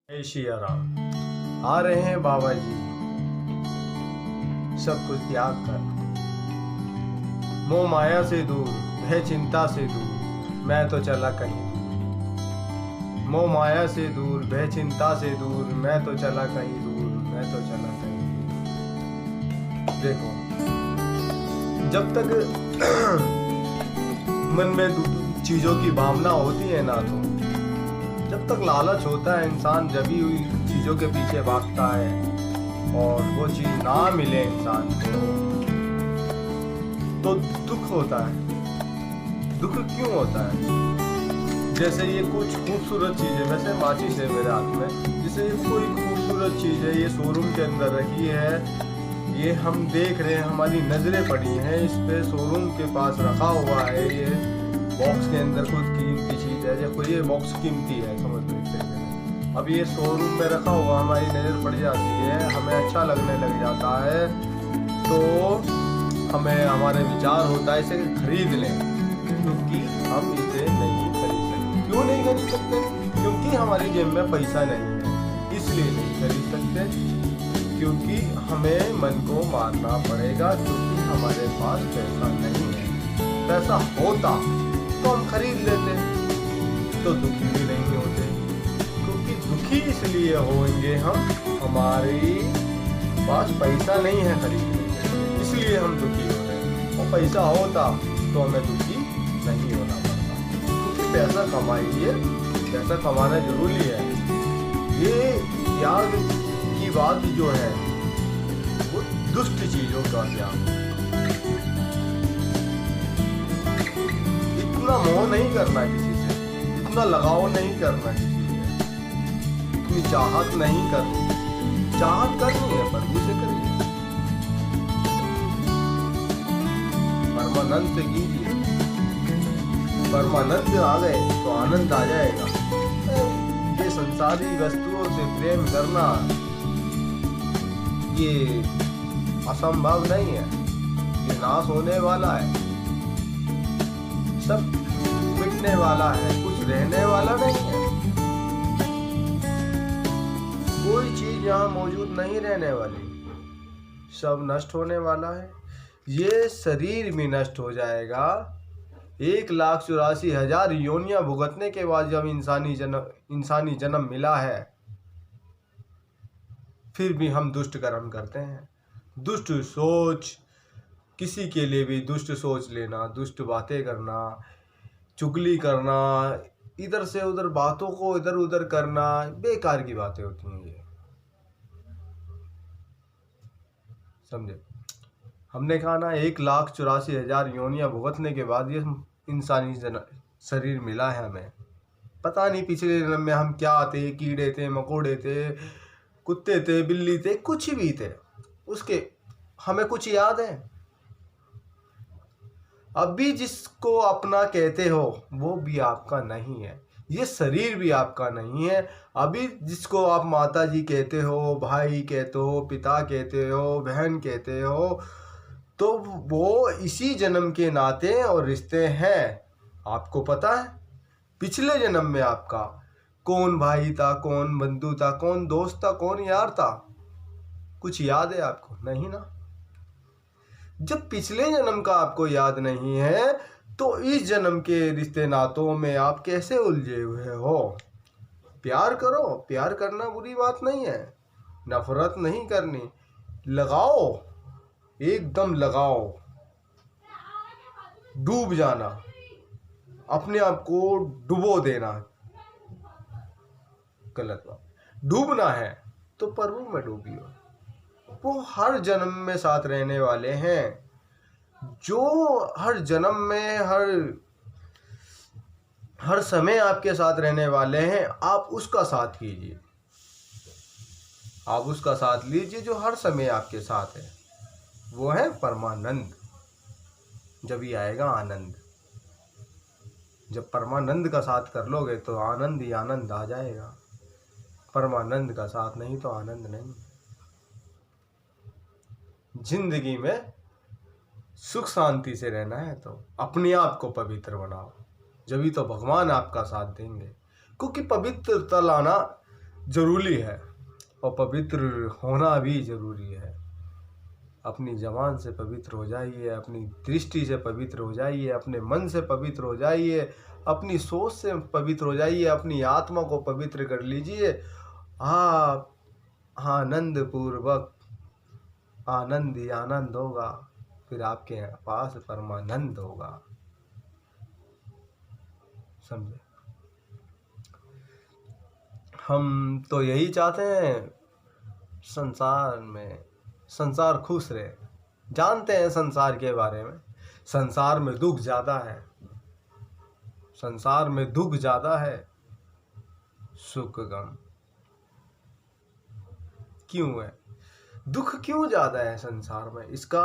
जय सिया राम। आ रहे हैं बाबा जी सब कुछ त्याग कर, मोह माया से दूर, भय चिंता से दूर, मैं तो चला कहीं। मोह माया से दूर, भय चिंता से दूर, मैं तो चला कहीं दूर, मैं तो चला कहीं दूर। देखो, जब तक मन में चीजों की भावना होती है ना, तो जब तक लालच होता है, इंसान जब ही चीजों के पीछे भागता है और वो चीज ना मिले इंसान को तो दुख होता है। दुख क्यों होता है? जैसे ये कुछ खूबसूरत चीज है, वैसे माचिस है मेरे हाथ में, जैसे कोई खूबसूरत चीज है, ये शोरूम के अंदर रखी है, ये हम देख रहे हैं, हमारी नजरें पड़ी हैं इस पे, शोरूम के पास रखा हुआ है, ये बॉक्स के अंदर कुछ कीमती चीज है, या कोई ये बॉक्स कीमती है, समझ सकते हैं। अब ये शोरूम में रखा हुआ, हमारी नजर पड़ जाती है, हमें अच्छा लगने लग जाता है, तो हमें हमारे विचार होता है इसे खरीद लें, क्योंकि हम इसे नहीं खरीद सकते। क्यों नहीं खरीद सकते? क्योंकि हमारी जेब में पैसा नहीं है, इसलिए नहीं खरीद सकते। क्योंकि हमें मन को मारना पड़ेगा, क्योंकि हमारे पास पैसा नहीं है। पैसा होता तो हम खरीद लेते, तो दुखी भी नहीं होते। क्योंकि दुखी इसलिए होंगे हम, हमारे पास पैसा नहीं है खरीदने के लिए, इसलिए हम दुखी हो रहे हैं। और पैसा होता तो हमें दुखी नहीं होना पड़ता। क्योंकि पैसा कमाइए, पैसा कमाना जरूरी है। ये त्याग की बात जो है वो दुष्ट चीजों का त्याग। इतना मोह नहीं करना किसी से, इतना लगाव नहीं करना किसी से, इतनी चाहत नहीं करनी। चाहत करनी है प्रभु से करिए, परमानंद से कीजिए। परमानंद आ गए तो आनंद आ जाएगा। ये संसारी वस्तुओं से प्रेम करना ये असंभव नहीं है, ये नाश होने वाला है, सब मिटने वाला है, कुछ रहने वाला नहीं है। कोई चीज यहाँ मौजूद नहीं रहने वाली, सब नष्ट होने वाला है। ये शरीर भी नष्ट हो जाएगा। 1,84,000 योनियां भुगतने के बाद जब इंसानी जन्म मिला है, फिर भी हम दुष्ट कर्म करते हैं। दुष्ट सोच, किसी के लिए भी दुष्ट सोच लेना, दुष्ट बातें करना, चुगली करना, इधर से उधर बातों को इधर उधर करना, बेकार की बातें होती हैं ये, समझे? हमने कहा ना, 1,84,000 योनियां भुगतने के बाद ये इंसानी शरीर मिला है हमें। पता नहीं पिछले जन्म में हम क्या थे, कीड़े थे, मकोड़े थे, कुत्ते थे, बिल्ली थे, कुछ भी थे, उसके हमें कुछ याद है? अभी जिसको अपना कहते हो वो भी आपका नहीं है, ये शरीर भी आपका नहीं है। अभी जिसको आप माता जी कहते हो, भाई कहते हो, पिता कहते हो, बहन कहते हो, तो वो इसी जन्म के नाते और रिश्ते हैं। आपको पता है पिछले जन्म में आपका कौन भाई था, कौन बंधु था, कौन दोस्त था, कौन यार था? कुछ याद है आपको? नहीं ना। जब पिछले जन्म का आपको याद नहीं है, तो इस जन्म के रिश्ते नातों में आप कैसे उलझे हुए हो? प्यार करो, प्यार करना बुरी बात नहीं है, नफरत नहीं करनी, लगाओ, एकदम लगाओ, डूब जाना, अपने आप को डुबो देना, गलत बात। डूबना है तो प्रभु में डूबियो, वो हर जन्म में साथ रहने वाले हैं, जो हर जन्म में हर समय आपके साथ रहने वाले हैं। आप उसका साथ कीजिए, आप उसका साथ लीजिए जो हर समय आपके साथ है, वो है परमानंद। जब ही आएगा आनंद। जब परमानंद का साथ कर लोगे तो आनंद ही आनंद आ जाएगा। परमानंद का साथ नहीं तो आनंद नहीं। जिंदगी में सुख शांति से रहना है तो अपने आप को पवित्र बनाओ, जब ही तो भगवान आपका साथ देंगे। क्योंकि पवित्रता लाना जरूरी है और पवित्र होना भी जरूरी है। अपनी ज़बान से पवित्र हो जाइए, अपनी दृष्टि से पवित्र हो जाइए, अपने मन से पवित्र हो जाइए, अपनी सोच से पवित्र हो जाइए, अपनी आत्मा को पवित्र कर लीजिए। आप आनंद पूर्वक आनंद ही आनंद होगा, फिर आपके पास परमानंद होगा। समझे? हम तो यही चाहते हैं संसार खुश रहे। जानते हैं संसार के बारे में, संसार में दुख ज़्यादा है, संसार में दुख ज़्यादा है, सुख कम। क्यों है? दुख क्यों ज़्यादा है संसार में? इसका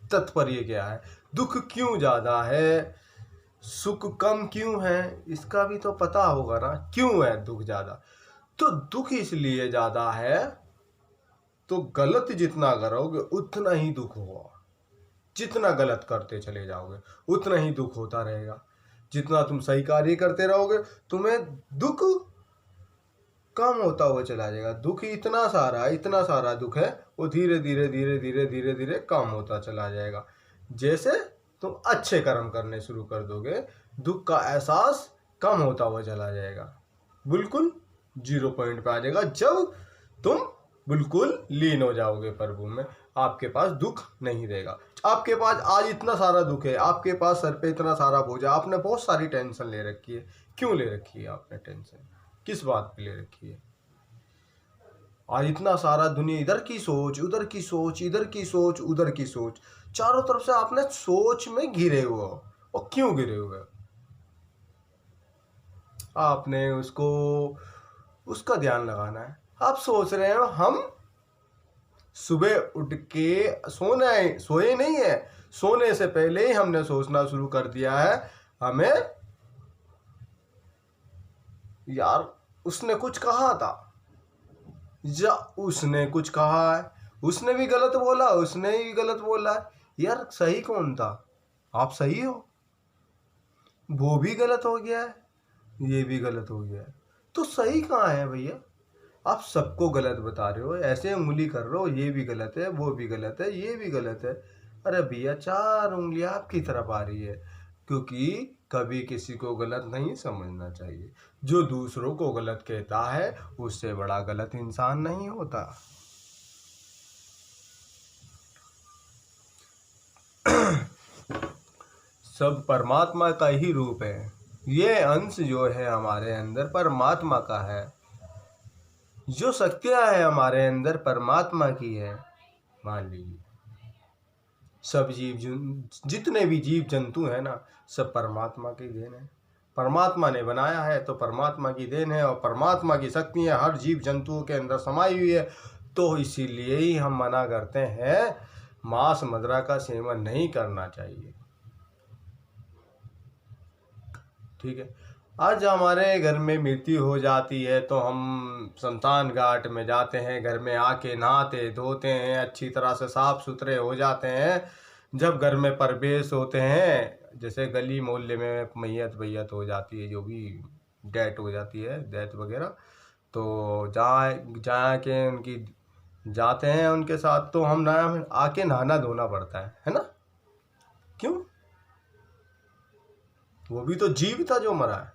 तात्पर्य क्या है? दुख क्यों ज़्यादा है, सुख कम क्यों है? इसका भी तो पता होगा ना, क्यों है दुख ज़्यादा? तो दुख इसलिए ज़्यादा है, तो गलत जितना करोगे उतना ही दुख होगा। जितना गलत करते चले जाओगे उतना ही दुख होता रहेगा। जितना तुम सही कार्य करते रहोगे तुम्हें दुख कम होता हुआ चला जाएगा। दुख इतना सारा दुख है, वो धीरे धीरे धीरे धीरे धीरे धीरे कम होता चला जाएगा। जैसे तुम अच्छे कर्म करने शुरू कर दोगे, दुख का एहसास कम होता हुआ चला जाएगा, बिल्कुल 0 पॉइंट पे आ जाएगा। जब तुम बिल्कुल लीन हो जाओगे प्रभु में, आपके पास दुख नहीं रहेगा। आपके पास आज इतना सारा दुख है, आपके पास सर पे इतना सारा बोझ है, आपने बहुत सारी टेंशन ले रखी है। क्यों ले रखी है आपने टेंशन? किस बात पे ले रखी है? आज इतना सारा दुनिया, इधर की सोच, उधर की सोच, इधर की सोच, उधर की सोच, चारों तरफ से आपने सोच में घिरे हुए हो। और क्यों घिरे हुए हो? आपने उसका ध्यान लगाना है। आप सोच रहे हो हम सुबह उठ के सोए नहीं है, सोने से पहले ही हमने सोचना शुरू कर दिया है। हमें यार उसने कुछ कहा था, या उसने कुछ कहा है, उसने भी गलत बोला, उसने भी गलत बोला है। यार सही कौन था? आप सही हो, वो भी गलत हो गया है, ये भी गलत हो गया है, तो सही कहाँ है भैया? आप सबको गलत बता रहे हो, ऐसे उंगली कर रहे हो, ये भी गलत है, वो भी गलत है, ये भी गलत है। अरे भैया 4 उंगलियां आपकी तरफ आ रही है, क्योंकि कभी किसी को गलत नहीं समझना चाहिए। जो दूसरों को गलत कहता है उससे बड़ा गलत इंसान नहीं होता। सब परमात्मा का ही रूप है। ये अंश जो है हमारे अंदर परमात्मा का है, जो शक्तियाँ है हमारे अंदर परमात्मा की है। मान लीजिए सब जितने भी जीव जंतु हैं ना, सब परमात्मा की देन है। परमात्मा ने बनाया है तो परमात्मा की देन है, और परमात्मा की शक्तियाँ हर जीव जंतुओं के अंदर समाई हुई है। तो इसीलिए ही हम मना करते हैं मांस मदिरा का सेवन नहीं करना चाहिए। ठीक है? आज हमारे घर में मृत्यु हो जाती है तो हम शमशान घाट में जाते हैं, घर में आके नहाते धोते हैं, अच्छी तरह से साफ सुथरे हो जाते हैं। जब घर में प्रवेश होते हैं, जैसे गली मोहल्ले में मैयत हो जाती है, जो भी डेथ हो जाती है, डेथ वगैरह, तो जहाँ के उनकी जाते हैं उनके साथ, तो हम आके नहाना धोना पड़ता है ना? क्यों? वो भी तो जीव था जो मरा है,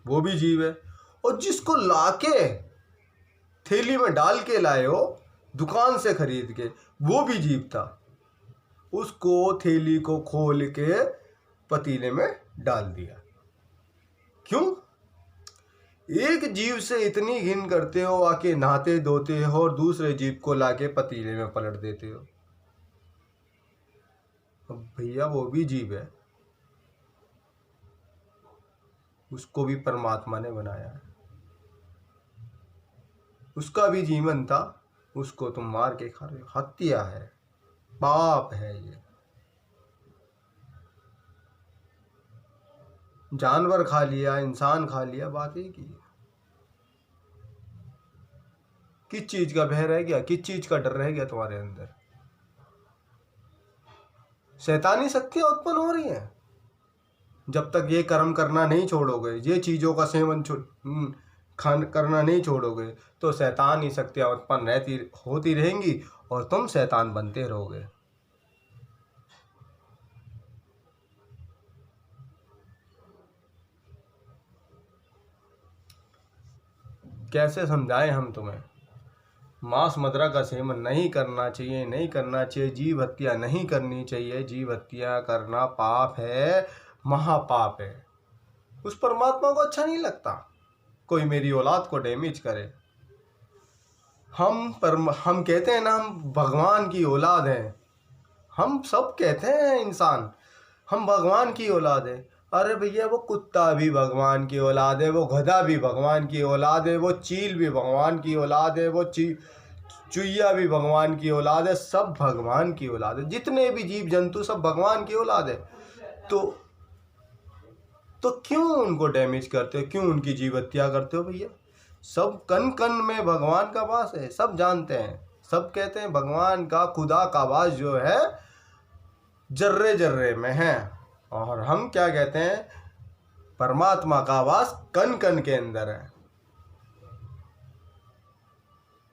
वो भी जीव है। और जिसको लाके थैली में डाल के लाए हो दुकान से खरीद के, वो भी जीव था। उसको थैली को खोल के पतीले में डाल दिया। क्यों? एक जीव से इतनी घिन करते हो, आके नहाते धोते हो और दूसरे जीव को लाके पतीले में पलट देते हो। अब भैया वो भी जीव है, उसको भी परमात्मा ने बनाया है, उसका भी जीवन था, उसको तुम मार के खा रहे हो। हत्या है, पाप है ये। जानवर खा लिया, इंसान खा लिया, बात एक ही है। किस चीज का भय रह गया, किस चीज का डर रह गया तुम्हारे अंदर? शैतानी शक्तियां उत्पन्न हो रही हैं। जब तक ये कर्म करना नहीं छोड़ोगे, ये चीजों का सेवन खान करना नहीं छोड़ोगे तो शैतान ही शक्तियाँ उत्पन्न होती रहेंगी और तुम शैतान बनते रहोगे। कैसे समझाएं हम तुम्हें? मांस मदिरा का सेवन नहीं करना चाहिए, नहीं करना चाहिए। जीव हत्या नहीं करनी चाहिए। जीव हत्या करना पाप है, महापाप है। उस परमात्मा को अच्छा नहीं लगता कोई मेरी औलाद को डैमेज करे। हम कहते हैं ना, हम भगवान की औलाद हैं। हम सब कहते हैं इंसान हम भगवान की औलाद है। अरे भैया, वो कुत्ता भी भगवान की औलाद है, वो गधा भी भगवान की औलाद है, वो चील भी भगवान की औलाद है, वो चुईया भी भगवान की औलाद है। सब भगवान की औलाद है। जितने भी जीव जंतु सब भगवान की औलाद है। तो क्यों उनको डैमेज करते हो? क्यों उनकी जीव हत्या करते हो भैया? सब कण कण में भगवान का वास है, सब जानते हैं। सब कहते हैं भगवान का, खुदा का वास जो है जर्रे जर्रे में है। और हम क्या कहते हैं? परमात्मा का वास कण कण के अंदर है।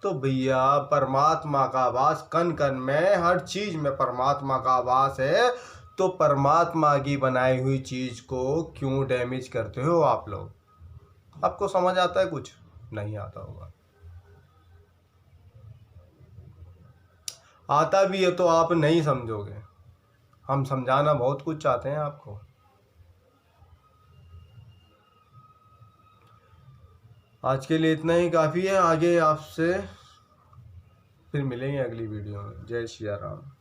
तो भैया, परमात्मा का वास कण कण में, हर चीज में परमात्मा का वास है। तो परमात्मा की बनाई हुई चीज को क्यों डैमेज करते हो आप लोग? आपको समझ आता है? कुछ नहीं आता होगा। आता भी है तो आप नहीं समझोगे। हम समझाना बहुत कुछ चाहते हैं आपको। आज के लिए इतना ही काफ़ी है। आगे आपसे फिर मिलेंगे अगली वीडियो में। जय श्री राम।